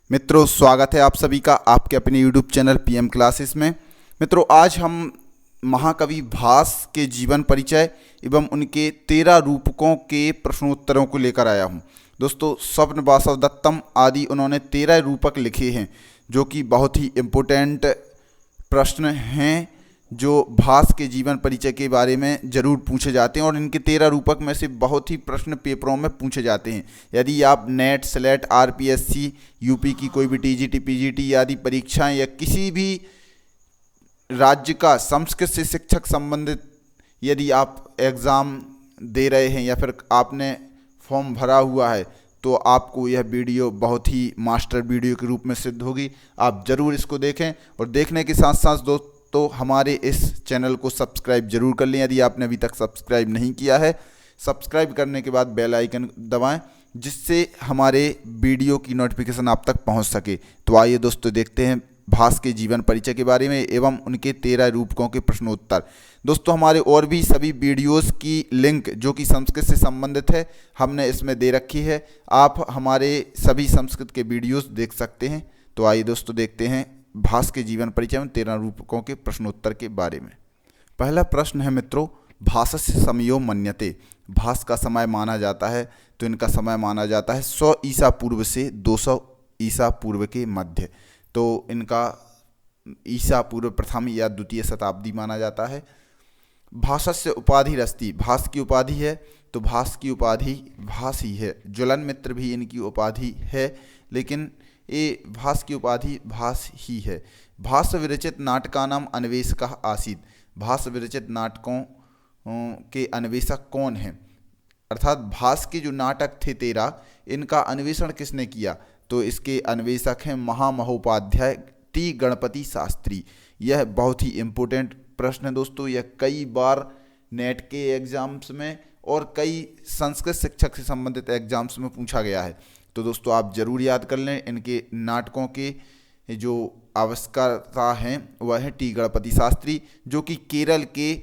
मित्रों, स्वागत है आप सभी का आपके अपने YouTube चैनल PM क्लासेस में। मित्रों, आज हम महाकवि भास के जीवन परिचय एवं उनके 13 रूपकों के प्रश्नोत्तरों को लेकर आया हूं। दोस्तों, स्वप्न वासव दत्तम आदि उन्होंने 13 रूपक लिखे हैं, जो कि बहुत ही इम्पोर्टेंट प्रश्न हैं, जो भास के जीवन परिचय के बारे में जरूर पूछे जाते हैं और इनके 13 रूपक में से बहुत ही प्रश्न पेपरों में पूछे जाते हैं। यदि आप नेट, स्लेट, RPSC, यूपी की कोई भी TGT, PGT आदि परीक्षाएं या किसी भी राज्य का संस्कृत से शिक्षक संबंधित यदि आप एग्ज़ाम दे रहे हैं या फिर आपने फॉर्म भरा हुआ है, तो आपको यह वीडियो बहुत ही मास्टर वीडियो के रूप में सिद्ध होगी। आप ज़रूर इसको देखें और देखने के साथ साथ दोस्तों हमारे इस चैनल को सब्सक्राइब जरूर कर लें। यदि आपने अभी तक सब्सक्राइब नहीं किया है, सब्सक्राइब करने के बाद बेल आइकन दबाएं, जिससे हमारे वीडियो की नोटिफिकेशन आप तक पहुंच सके। तो आइए दोस्तों, देखते हैं भास के जीवन परिचय के बारे में एवं उनके 13 रूपकों के प्रश्नोत्तर। दोस्तों, हमारे और भी सभी वीडियोस की लिंक जो कि संस्कृत से संबंधित है, हमने इसमें दे रखी है। आप हमारे सभी संस्कृत के वीडियोस देख सकते हैं। तो आइए दोस्तों, देखते हैं भास के जीवन परिचय में 13 रूपकों के प्रश्नोत्तर के बारे में। पहला प्रश्न है मित्रों, भासस्य समयो मन्यते। भास का समय माना जाता है, तो इनका समय माना जाता है 100 ईसा पूर्व से 200 ईसा पूर्व के मध्य। तो इनका ईसा पूर्व प्रथम या द्वितीय शताब्दी माना जाता है। भासस्य उपाधि रस्ती, भास की उपाधि है, तो भास की उपाधि भास ही है। ज्वलन मित्र भी इनकी उपाधि है, लेकिन ये भास की उपाधि भास ही है। भास विरचित नाटकानाम अन्वेषकः आसीत्। भास विरचित नाटकों के अन्वेषक कौन हैं, अर्थात भास के जो नाटक थे 13, इनका अन्वेषण किसने किया, तो इसके अन्वेषक हैं महामहोपाध्याय टी गणपति शास्त्री। यह बहुत ही इम्पोर्टेंट प्रश्न है दोस्तों। यह कई बार नेट के एग्जाम्स में और कई संस्कृत शिक्षक से संबंधित एग्जाम्स में पूछा गया है। तो दोस्तों, आप जरूर याद कर लें। इनके नाटकों के जो आविष्कर्ता हैं वह है टी गणपति शास्त्री, जो कि केरल के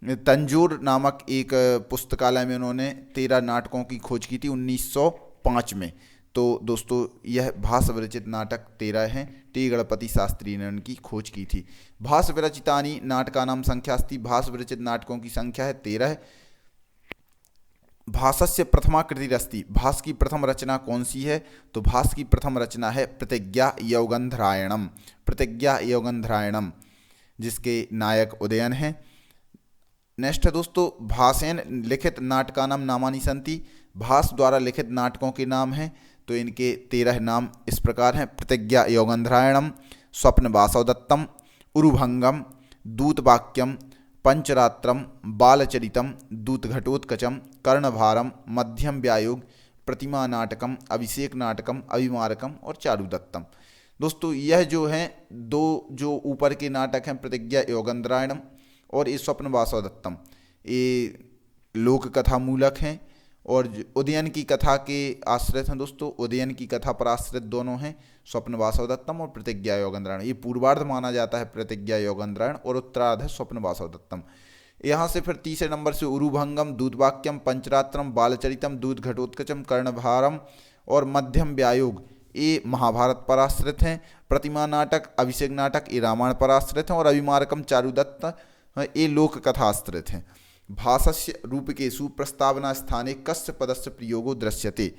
तंजौर नामक एक पुस्तकालय में उन्होंने 13 नाटकों की खोज की थी 1905 में। तो दोस्तों, यह भास विरचित नाटक 13 हैं, टी गणपति शास्त्री ने उनकी खोज की थी। भास विरचितानि नाटकानां संख्यास्ति। भास विरचित नाटकों की संख्या है 13। भासस्य प्रथमा कृतिरस्ति। भास की प्रथम रचना कौन सी है, तो भास की प्रथम रचना है प्रतिज्ञा यौगंधरायणम। प्रतिज्ञा यौगंधरायणम, जिसके नायक उदयन हैं। नेक्स्ट है दोस्तों, भासेन लिखित नाटकानाम नामानि सन्ति। भास द्वारा लिखित नाटकों के नाम हैं, तो इनके 13 नाम इस प्रकार हैं। प्रतिज्ञा यौगंधरायणम, स्वप्न वासव दत्तम, उरुभंगम, दूतवाक्यम, पंचरात्रम, बालचरितम, दूतघटोत्कचम, कर्णभारम, मध्यम व्यायोग, प्रतिमा नाटकम, अभिषेक नाटकम, अभिमारकम और चारुदत्तम। दोस्तों, यह जो हैं दो जो ऊपर के नाटक हैं, प्रतिज्ञा यौगंधरायणम और ये स्वप्न वासव दत्तम, ये लोक कथा मूलक हैं और उदयन की कथा के आश्रित हैं। दोस्तों, उदयन की कथा पर आश्रित दोनों हैं, स्वप्न वासव दत्तम और प्रतिज्ञा यौगंधरायण। ये पूर्वार्ध माना जाता है प्रतिज्ञा यौगंधरायण और उत्तरार्ध है स्वप्न वासव दत्तम। यहाँ से फिर तीसरे नंबर से उरुभंगम, दूतवाक्यम, पंचरात्रम, बालचरितम, दूत घटोत्कचम, कर्णभारम और मध्यम व्यायोग, ये महाभारत पर आश्रित हैं। प्रतिमा नाटक, अभिषेक नाटक, ये रामायण पर आश्रित हैं और अभिमारकम, चारुदत्त, ये लोक कथा आश्रित हैं। भासस्य रूपकेषु प्रस्तावना स्थाने कस्य पदस्य प्रयोगो दृश्यते।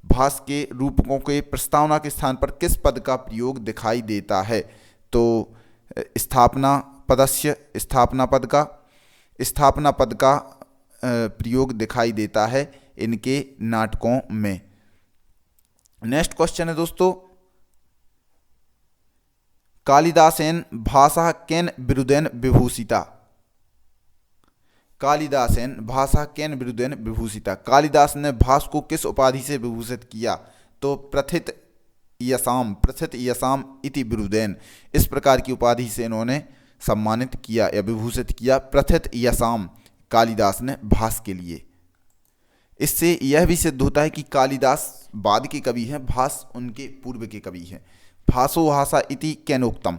भास के रूपकों के प्रस्तावना के स्थान पर किस पद का प्रयोग दिखाई देता है, तो स्थापना पदस्य, स्थापना पद का प्रयोग दिखाई देता है इनके नाटकों में। नेक्स्ट क्वेश्चन है दोस्तों, कालिदासेन भाषा केन बिरुदेन विभूषिता। कालिदासेन भाषा केन बिरुदेन विभूषिता। कालिदास ने भास को किस उपाधि से विभूषित किया, तो प्रथित यसाम इति बिरुदेन, इस प्रकार की उपाधि से इन्होंने सम्मानित किया या विभूषित किया। प्रथित यसाम कालिदास ने भास के लिए। इससे यह भी सिद्ध होता है कि कालिदास बाद के कवि हैं, भास उनके पूर्व के कवि हैं। भासो हासा इति केनोक्तम।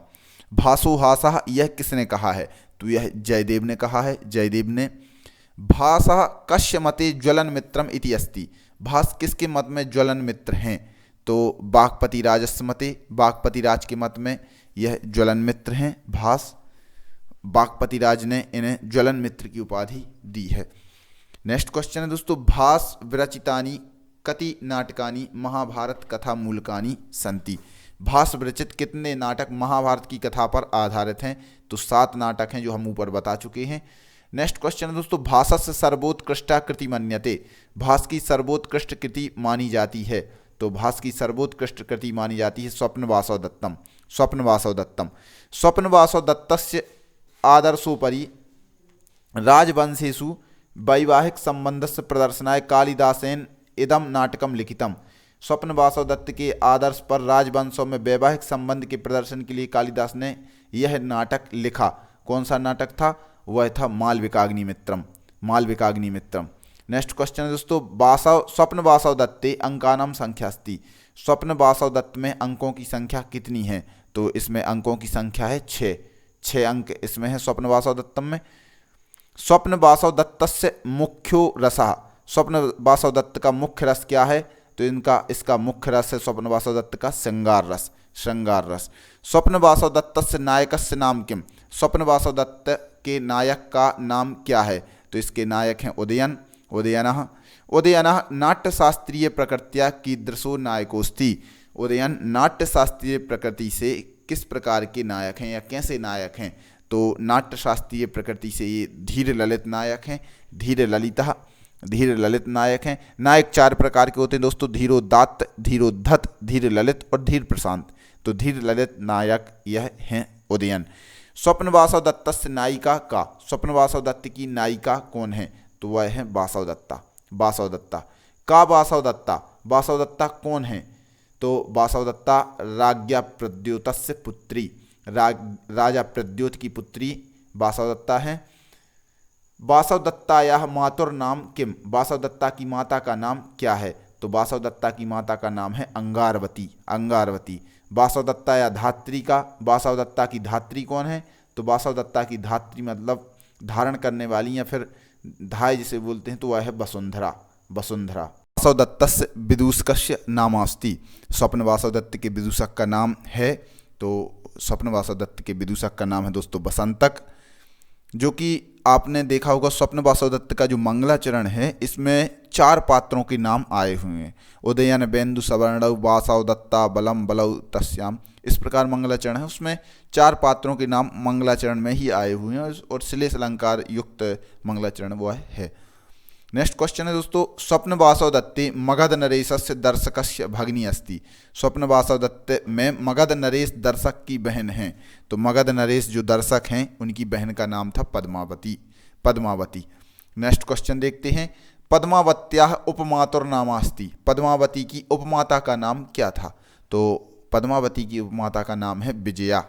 भासो हासा, यह किसने कहा है, तो यह जयदेव ने कहा है। जयदेव ने। भासा कस्य मते ज्वलन मित्रम इति अस्ति। भास किसके मत में ज्वलन मित्र हैं, तो बागपति राजस्य मते, बागपति राज के मत में यह ज्वलन मित्र हैं भास। बागपति राज ने इन्हें ज्वलन मित्र की उपाधि दी है। नेक्स्ट क्वेश्चन है दोस्तों, भास विरचितानि कति नाटकानि महाभारत कथा मूलकानि संति। भास विरचित कितने नाटक महाभारत की कथा पर आधारित हैं? तो 7 नाटक हैं जो हम ऊपर बता चुके हैं। नेक्स्ट क्वेश्चन है दोस्तों, भासस्य सर्वोत्कृष्टा कृति मन्यते। भास की सर्वोत्कृष्ट कृति मानी जाती है। तो भास की सर्वोत्कृष्ट कृति मानी जाती है स्वप्नवासव दत्तम। स्वप्नवासव दत्तम। स्वप्नवासव दत्तस्य आदर्शोपरि राजवंशेषु वैवाहिक संबंधस्य प्रदर्शनाय कालिदासेन इदम नाटकम लिखितम। स्वप्नवासव दत्त के आदर्श पर राजवंशों में वैवाहिक संबंध के प्रदर्शन के लिए कालिदास ने यह नाटक लिखा। कौन सा नाटक था? वह था मालविकाग्निमित्रम। मालविकाग्निमित्रम। नेक्स्ट क्वेश्चन है दोस्तों, स्वप्नवासव दत्ते अंकानाम संख्यास्ति। स्वप्नवासव दत्त में अंकों की संख्या कितनी है? तो इसमें अंकों की संख्या है 6 अंक इसमें है स्वप्नवासव दत्तम में। स्वप्नवासव दत्तस्य मुख्यो रसः। स्वप्नवासव दत्त का मुख्य रस क्या है? तो इसका मुख्य रस है स्वप्नवासव दत्त का श्रृंगार रस। श्रृंगार रस। स्वप्नवासव दत्तस्य नायकस्य नाम किम। स्वप्नवासव दत्त के नायक का नाम क्या है? तो इसके नायक हैं उदयन। उदयनः। उदयनः नाट्यशास्त्रीय प्रकृत्या कीदृशो नायकोस्ति। उदयन नाट्यशास्त्रीय प्रकृति से किस प्रकार के नायक हैं या कैसे नायक हैं? तो नाट्यशास्त्रीय प्रकृति से ये धीर ललित नायक हैं। धीर ललितः। धीर ललित नायक हैं। नायक 4 प्रकार के होते हैं दोस्तों, धीरोदात्त, धीरोद्धत, धीर ललित और धीर प्रशांत। तो धीर ललित नायक यह हैं उदयन। स्वप्नवासव दत्तस्य नायिका का। स्वप्नवासव दत्त की नायिका कौन है? तो वह है वासव दत्ता। वासव दत्ता। का वासव दत्ता। वासव दत्ता कौन है? तो वासव दत्ता राज्ञा प्रद्योतस्य पुत्री। राजा प्रद्योत की पुत्री वासव दत्ता है। वासव दत्तायाः मातुर नाम किम। वासव दत्ता की माता का नाम क्या है? तो वासव दत्ता की माता का नाम है अंगारवती। अंगारवती। वासव दत्ता या धात्री का। वासव दत्ता की धात्री कौन है? तो वासव दत्ता की धात्री मतलब धारण करने वाली या फिर धाय जिसे बोलते हैं, तो वह है वसुंधरा। वसुंधरा। वासव दत्तस्य विदूषकस्य नामास्ति। स्वप्नवासव दत्त के विदूषक का नाम है, तो स्वप्नवासव दत्त के विदूषक का नाम है दोस्तों वसंतक। जो कि आपने देखा होगा स्वप्नवासव दत्त का जो मंगलाचरण है इसमें 4 पात्रों के नाम आए हुए हैं। उदयन बेंदु सवर्णौ वासव दत्ता बलम बलौ तस्याम। इस प्रकार मंगलाचरण है, उसमें 4 पात्रों के नाम मंगलाचरण में ही आए हुए हैं और श्लेष अलंकार युक्त मंगलाचरण वह है। नेक्स्ट क्वेश्चन है दोस्तों, स्वप्नवासव दत्ते मगध नरेशस्य दर्शकस्य भगिनी अस्ति। स्वप्नवासव दत्त में मगध नरेश दर्शक की बहन हैं। तो मगध नरेश जो दर्शक हैं उनकी बहन का नाम था पद्मावती। पद्मावती। नेक्स्ट क्वेश्चन देखते हैं, पद्मावत्याः उपमातुर नामास्ति। पद्मावती की उपमाता का नाम क्या था? तो पद्मावती की उपमाता का नाम है विजया।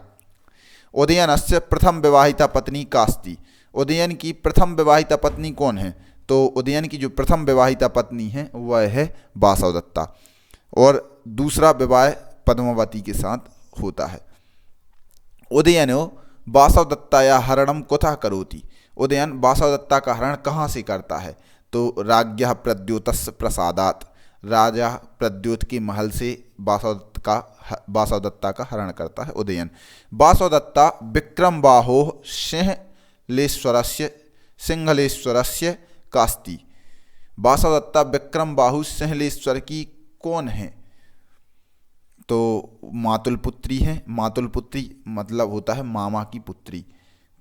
उदयनस्य प्रथम विवाहिता पत्नी कास्ति। उदयन की प्रथम विवाहिता पत्नी कौन है? तो उदयन की जो प्रथम विवाहिता पत्नी है वह है वासव दत्ता और दूसरा विवाह पद्मावती के साथ होता है। उदयनो वासव दत्ताया हरणम कुतः करोति। उदयन वासव दत्ता का हरण कहाँ से करता है? तो राज्ञः प्रद्योतस्य प्रसादात्। राजा प्रद्योत के महल से वासव दत्ता का हरण करता है उदयन। वासव दत्ता विक्रमबाहोः सिंहलेश्वरस्य कास्ति। वासव दत्ता विक्रमबाहु सिंहलेश्वर की कौन है? तो मातुल पुत्री है। मातुल पुत्री मतलब होता है मामा की पुत्री।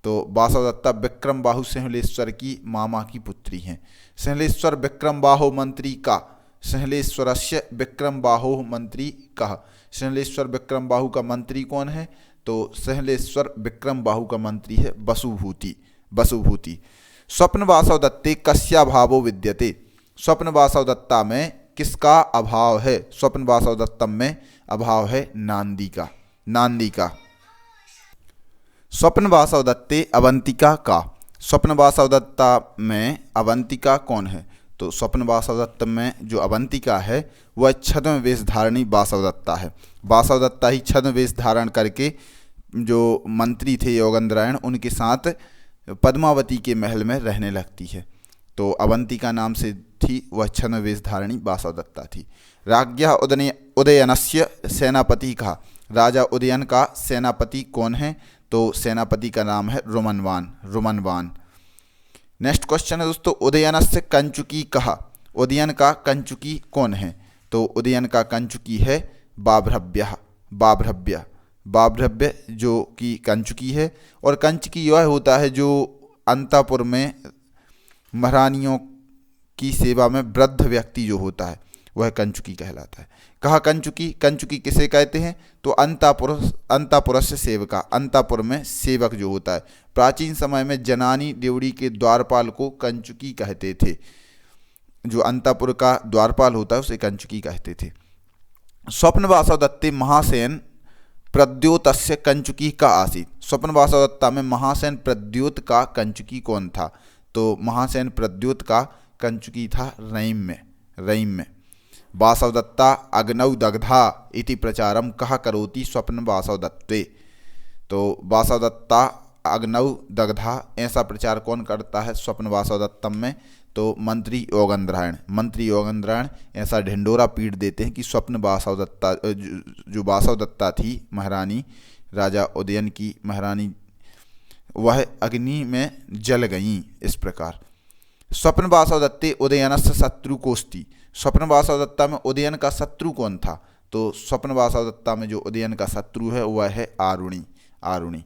तो वासव दत्ता विक्रमबाहु सिंहलेश्वर की मामा की पुत्री हैं। सिंहलेश्वर विक्रमबाहो मंत्री का। सिंहलेश्वरस्य विक्रमबाहो मंत्री कः। सिंहलेश्वर विक्रमबाहु का मंत्री कौन है? तो सिंहलेश्वर विक्रमबाहु का मंत्री है वसुभूति। वसुभूति। स्वप्नवासव दत्ते कस्याभावो विद्यते। स्वप्नवासव दत्ता में किसका अभाव है? स्वप्नवासव दत्तम में अभाव है नांदी का। नांदी का। स्वप्नवासव दत्ते अवंतिका का। स्वप्नवासव दत्ता में अवंतिका कौन है? तो स्वप्नवासव दत्त में जो अवंतिका है वह छद्म वेश धारणी वासव दत्ता है। वासव दत्ता ही छद्म वेश धारण करके जो मंत्री थे योगेंद्रायण उनके साथ पद्मावती के महल में रहने लगती है। तो अवंतिका नाम से थी वह छद्मवेश धारिणी वासवदत्ता थी। राज्ञः उदयनस्य सेनापति कहा, राजा उदयन का सेनापति कौन है? तो सेनापति का नाम है रुमनवान। नेक्स्ट क्वेश्चन है दोस्तों, उदयनस्य कंचुकी कहा, उदयन का कंचुकी कौन है? तो उदयन का कंचुकी है बाभ्रव्य जो कि कंचुकी है। और कंचुकी यह होता है जो अंतःपुर में महारानियों की सेवा में वृद्ध व्यक्ति जो होता है वह कंचुकी कहलाता है। कहा कंचुकी किसे कहते हैं? तो अंतःपुरस्य सेवका, अंतःपुर में सेवक जो होता है। प्राचीन समय में जनानी ड्योढ़ी के द्वारपाल को कंचुकी कहते थे। जो अंतःपुर का द्वारपाल होता है उसे कंचुकी कहते थे। स्वप्न वासवदत्ते महासेन प्रद्योतस्य कंचुकी का आसीत। स्वप्न वासवदत्ता में महासेन प्रद्योत का कंचुकी कौन था? तो महासेन प्रद्योत का कंचुकी था रईम में। वासवदत्ता अग्नौ दग्धा इति प्रचारम कहा करोति स्वप्न वासवदत्ते। तो वासवदत्ता अग्नौ दग्धा ऐसा प्रचार कौन करता है स्वप्न वासवदत्तम में? तो मंत्री योगेंद्रायण ऐसा ढिंडोरा पीट देते हैं कि स्वप्न वासवदत्ता जो वासवदत्ता थी महारानी, राजा उदयन की महारानी, वह अग्नि में जल गईं। इस प्रकार स्वप्न वासवदत्ते उदयनस्य शत्रु कोस्ति। स्वप्न वासवदत्ता में उदयन का शत्रु कौन था? तो स्वप्न वासवदत्ता में जो उदयन का शत्रु है वह है आरुणि।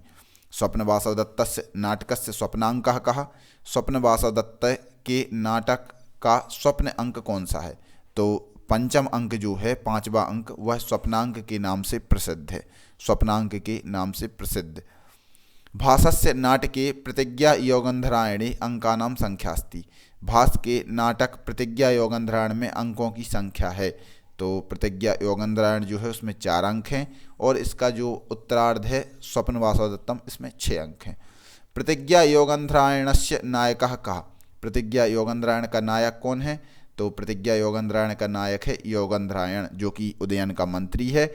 स्वप्न वासवदत्तस्य नाटकस्य स्वप्नांकः कहा, स्वप्न वासवदत्त के नाटक का स्वप्न अंक कौन सा है? तो पंचम अंक जो है, पांचवा अंक, वह स्वप्नांक के नाम से प्रसिद्ध। भासस्य नाटके प्रतिज्ञा योगंधरायणे अंकानाम संख्यास्ति। भास के नाटक प्रतिज्ञा योगंधरायण में अंकों की संख्या है। तो प्रतिज्ञा योगंधरायण जो है उसमें 4 अंक हैं और इसका जो उत्तरार्ध है स्वप्न वासवदत्तम, इसमें 6 अंक हैं। प्रतिज्ञा योगंधरायणस्य नायकः कहा, प्रतिज्ञा योगंधरायण का नायक कौन है? तो प्रतिज्ञा योगंधरायण का नायक है योगंधरायण जो कि उदयन का मंत्री है।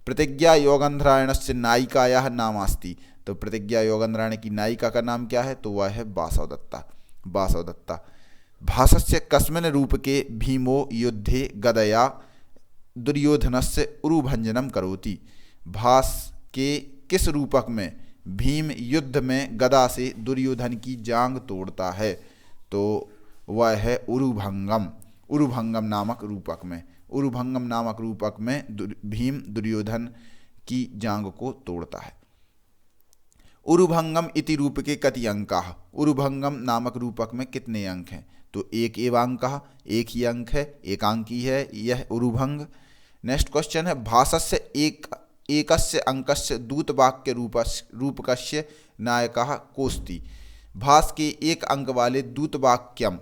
प्रतिज्ञा योगंधरायणस्य नायिकायाः नामास्ति। तो प्रतिज्ञा योगंधरायण की नायिका का नाम क्या है? तो वह है वासवदत्ता। भासस्य कस्मिन् रूपके भीमो युद्धे गदया दुर्योधनस्य उरुभंजनम करोति। भास के किस रूपक में भीम युद्ध में गदा से दुर्योधन की जांघ तोड़ता है? तो वह है उरुभंगम नामक रूपक में भीम दुर्योधन की जांघ को तोड़ता है। उरुभंगम इति रूपके कति अंकाः। उरुभंगम नामक रूपक में कितने अंक हैं? तो एक एव अंकः, एक ही अंक है, एकांकी है यह उरुभंग। नेक्स्ट क्वेश्चन है, भासस्य एकस्य अंकस्य दूतवाक्य रूपकस्य नायकः कोस्ति। भास के एक अंक वाले दूतवाक्यम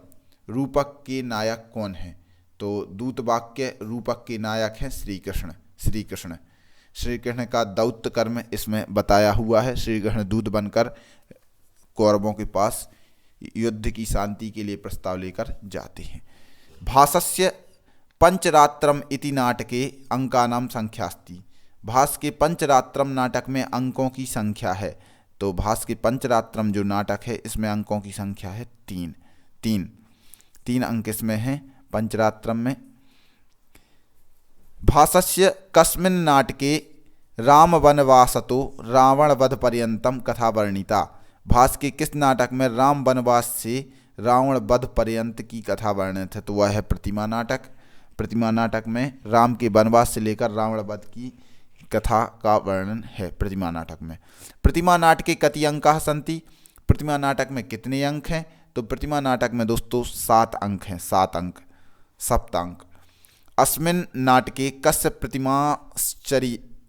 रूपक के नायक कौन है? तो दूतवाक्य रूपक के नायक हैं श्री कृष्ण का दौत्य कर्म इसमें बताया हुआ है। श्री कृष्ण दूत बनकर कौरवों के पास युद्ध की शांति के लिए प्रस्ताव लेकर जाते हैं। भासस्य पंचरात्रम इति नाटके अंकानाम संख्यास्ति। भास के पंचरात्रम नाटक में अंकों की संख्या है। तो भास के पंचरात्रम जो नाटक है इसमें अंकों की संख्या है 3 अंक इसमें हैं पंचरात्रम में। भासस्य कस्मिन् नाटके राम वनवासतो रावण वध पर्यंतम कथा वर्णिता। भास के किस नाटक में राम वनवास से रावण वध पर्यंत की कथा वर्णित है? तो वह है प्रतिमा नाटक में राम के वनवास से लेकर रावण वध की कथा का वर्णन है प्रतिमा नाटक में। प्रतिमा नाटके कति अंकाः सन्ति। प्रतिमा नाटक में कितने अंक हैं? तो प्रतिमा नाटक में दोस्तों 7 अंक हैं, 7 अंक, सप्तांक। अस्मिन् नाटके कस्य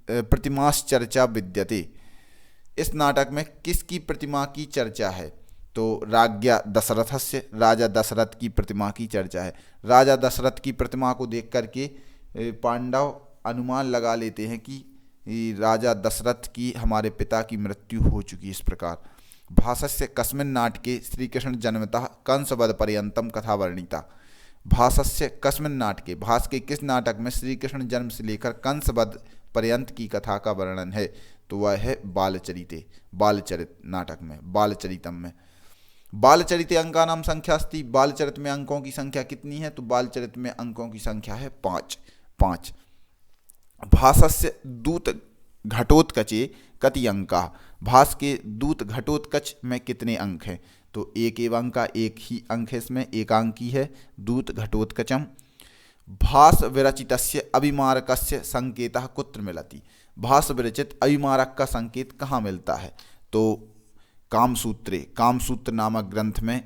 प्रतिमाश्चर्चा विद्यते। इस नाटक में किसकी प्रतिमा की चर्चा है? तो राज्ञा दशरथस्य, राजा दशरथ की प्रतिमा की चर्चा है। राजा दशरथ की प्रतिमा को देख करके पांडव अनुमान लगा लेते हैं कि राजा दशरथ की, हमारे पिता की मृत्यु हो चुकी। इस प्रकार भासस्य कस्मिन् नाटके श्री कृष्ण जन्मतः कंसवध पर्यंतम कथा वर्णिता। भासस्य कस्मिन् नाटके, भास के किस नाटक में श्री कृष्ण जन्म से लेकर कंसवध पर्यंत की कथा का वर्णन है? तो वह है बालचरित नाटक में, बालचरितम में। बालचरिते अंकानां संख्या अस्ति, बालचरित में अंकों की संख्या कितनी है? तो बालचरित में अंकों की संख्या है 5। भासस्य दूत घटोत्कचे कति अंका, भास के दूत घटोत्कच में कितने अंक हैं? तो एक एवं अंक का एक ही अंक है, इसमें एकांकी है दूत घटोत्कचम। भास विरचितस्य अभिमारकस्य संकेतः कुत्र मिलति, भास विरचित अभिमारक का संकेत कहाँ मिलता है? तो कामसूत्रे, कामसूत्र नामक ग्रंथ में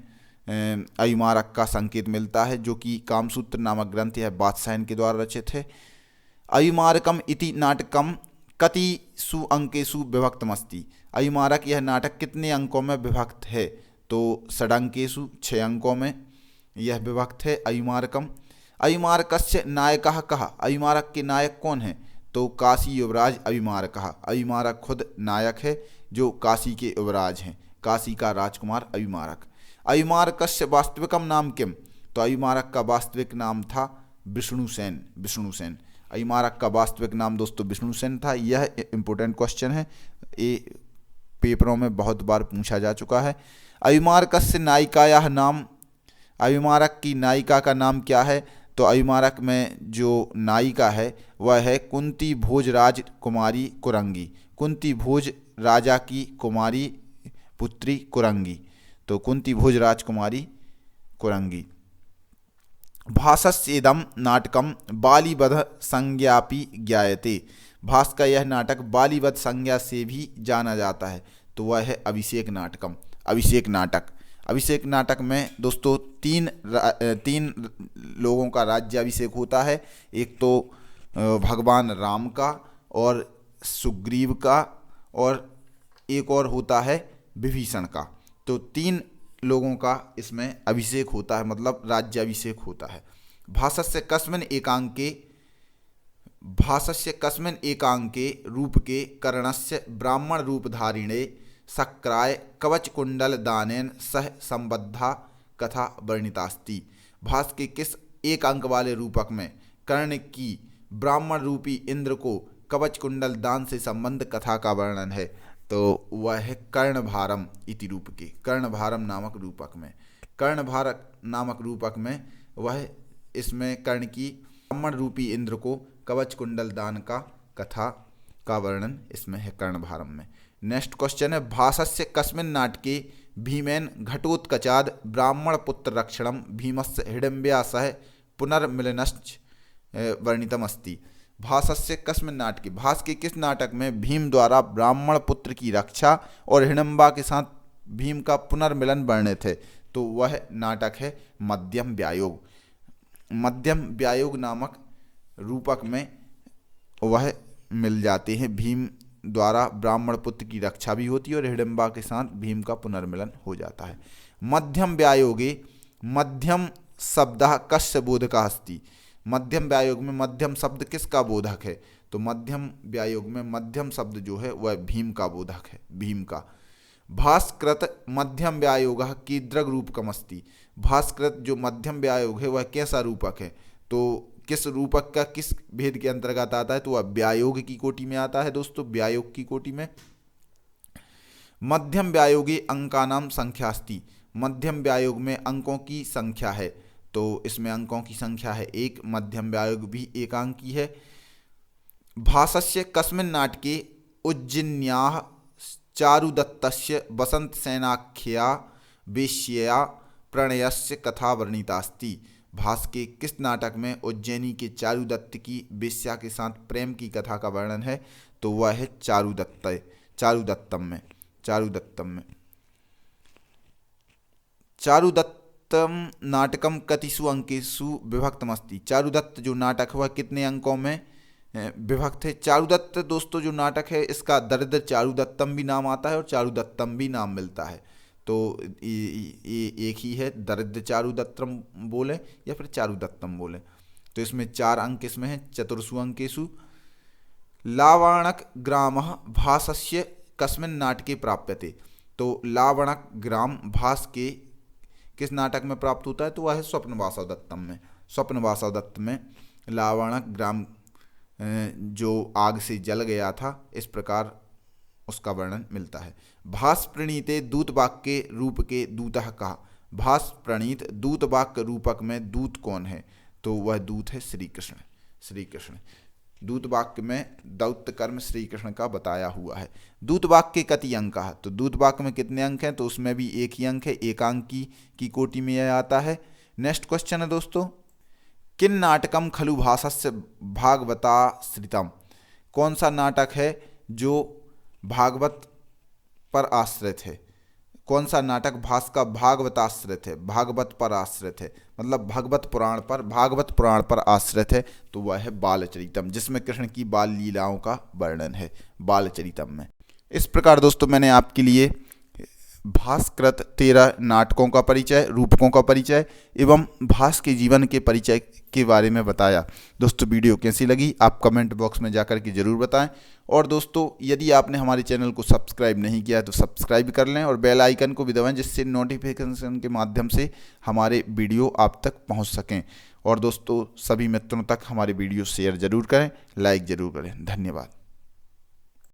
अभिमारक का संकेत मिलता है, जो कि कामसूत्र नामक ग्रंथ यह वात्सायन के द्वारा रचित है। अभिमारकम इति नाटकम कतिसु अंकेषु विभक्तमस्ति, अभिमारक यह नाटक कितने अंकों में विभक्त है? तो षडंकेषु, 6 अंकों में यह विभक्त है अभिमारकम। अभिमारकस्य नायकः कः, अभिमारक के नायक कौन है? तो काशी युवराज अभिमारकः, अभिमारक खुद नायक है जो काशी के युवराज हैं, काशी का राजकुमार अभिमारक। अभिमारकस्य वास्तविकम नाम किम, तो अभिमारक का वास्तविक नाम था विष्णुसेन, विष्णुसेन। अभिमारक का वास्तविक नाम दोस्तों विष्णुसेन था। यह इंपॉर्टेंट क्वेश्चन है, ये पेपरों में बहुत बार पूछा जा चुका है। अभिमारकस्य नायिकायाः नाम, अभिमारक की नायिका का नाम क्या है? तो अभिमारक में जो नायिका है वह है कुंती भोजराज कुमारी कुरंगी, कुंती भोज राजा की कुमारी पुत्री कुरंगी, तो कुंती भोजराज कुमारी कुरंगी। भासस्येदं नाटकम बालीवध संज्ञापि ज्ञायते, भास का यह नाटक बालीवध संज्ञा से भी जाना जाता है, तो वह है अभिषेक नाटकम, अभिषेक नाटक। अभिषेक नाटक में दोस्तों तीन लोगों का राज्याभिषेक होता है, एक तो भगवान राम का और सुग्रीव का और एक और होता है विभीषण का, तो 3 लोगों का इसमें अभिषेक होता है, मतलब राज्याभिषेक होता है। भासस्य कस्मिन् एकांके, भासस्य कस्मिन् एकांके रूपके कर्णस्य ब्राह्मण रूपधारिणे शक्राय कवच कुंडल दानेन सह संबद्धा कथा वर्णितास्ति, भास के किस एक अंक वाले रूपक में कर्ण की ब्राह्मण रूपी इंद्र को कवच कुंडल दान से संबंध कथा का वर्णन है? तो वह है कर्णभारम इति रूप के, कर्णभारम नामक रूपक में, कर्णभारक नामक रूपक में वह इसमें कर्ण की ब्राह्मण रूपी इंद्र को कवच कुंडल दान का कथा का वर्णन इसमें है कर्णभारम में। नेक्स्ट क्वेश्चन है, भासस्य कस्मिन् नाटके भीमेन घटोत्कचाद ब्राह्मण पुत्र रक्षणम भीमस्य हिडिम्बया सह पुनर्मिलनश्च वर्णितमस्ति, भासस्य कस्मिन् नाटके, भास के किस नाटक में भीम द्वारा ब्राह्मण पुत्र की रक्षा और हिडिम्बा के साथ भीम का पुनर्मिलन वर्णित है? तो वह नाटक है मध्यम व्यायोग, मध्यम व्यायोग नामक रूपक में वह मिल जाते हैं, भीम द्वारा ब्राह्मण पुत्र की रक्षा भी होती है और हिडिम्बा के साथ भीम का पुनर्मिलन हो जाता है। मध्यम व्यायोगे मध्यम शब्दः कस्य बोधकः अस्ति, मध्यम व्यायोग में मध्यम शब्द किसका बोधक है? तो मध्यम व्यायोग में मध्यम शब्द जो है वह भीम का बोधक है, भीम का। भास्कृत मध्यम व्यायोगः कीदृग रूपकमस्ति, भास्कृत जो मध्यम व्यायोग है वह कैसा रूपक है? तो किस रूपक का किस भेद के अंतर्गत आता है? तो वह व्यायोग की कोटि में आता है दोस्तों, व्यायोग की कोटि में। मध्यम व्यायोगे अंकानाम संख्यास्ति, मध्यम व्यायोग में अंकों की संख्या है, तो इसमें अंकों की संख्या है 1, मध्यम व्यायोग भी एकांकी है। भासस्य कस्मिन् नाटके उज्जिन्याः चारुदत्तस्य वसंत सेनाख्या वेश्यया प्रणयस्य कथा वर्णितास्ति, भास के किस नाटक में उज्जैनी के चारुदत्त की वेश्या के साथ प्रेम की कथा का वर्णन है? तो वह है चारुदत्तम में, चारुदत्तम में। चारुदत्तम नाटकम कतिसु अंकेषु विभक्तमस्ति, चारुदत्त जो नाटक है वह कितने अंकों में विभक्त है? चारुदत्त दोस्तों जो नाटक है इसका दरिद्र चारुदत्तम भी नाम आता है और चारुदत्तम भी नाम मिलता है, तो ये एक ही है, दरिद्र चारुदत्तम बोले या फिर चारुदत्तम बोले। तो इसमें 4 अंक इसमें है, चतुर्षु अंकेषु। लावणक ग्रामः भासस्य कस्मिन् नाटके प्राप्यते, तो लावणक ग्राम भास के किस नाटक में प्राप्त होता है? तो वह है स्वप्नवासव दत्तम में, स्वप्नवासव दत्त में लावणक ग्राम जो आग से जल गया था, इस प्रकार उसका वर्णन मिलता है। भास प्रणीते दूत वाक्य रूप के दूतः कहा। भास प्रणीत दूत वाक्य रूपक में दूत कौन है? तो वह दूत है श्री कृष्ण। श्री कृष्ण दूत वाक्य में दौत्य कर्म श्री कृष्ण का बताया हुआ है। दूत वाक्य कति अंक? तो दूत वाक्य में कितने अंक हैं? तो उसमें भी एक ही अंक है, एकांकी की कोटि में यह आता है। नेक्स्ट क्वेश्चन है दोस्तों, किन नाटकम खलु भासस्य भागवताश्रितम? कौन सा नाटक है जो भागवत पर आश्रित है? कौन सा नाटक भास का भागवत आश्रित है, भागवत पर आश्रित है, मतलब भागवत पुराण पर आश्रित है? तो वह है बालचरितम, जिसमें कृष्ण की बाल लीलाओं का वर्णन है बालचरितम में। इस प्रकार दोस्तों मैंने आपके लिए भासकृत 13 नाटकों का परिचय, रूपकों का परिचय एवं भास के जीवन के परिचय के बारे में बताया। दोस्तों वीडियो कैसी लगी आप कमेंट बॉक्स में जाकर के ज़रूर बताएं। और दोस्तों यदि आपने हमारे चैनल को सब्सक्राइब नहीं किया है तो सब्सक्राइब कर लें और बेल आइकन को भी दबाएं, जिससे नोटिफिकेशन के माध्यम से हमारे वीडियो आप तक पहुंच सकें। और दोस्तों सभी मित्रों तक हमारे वीडियो शेयर ज़रूर करें, लाइक ज़रूर करें। धन्यवाद।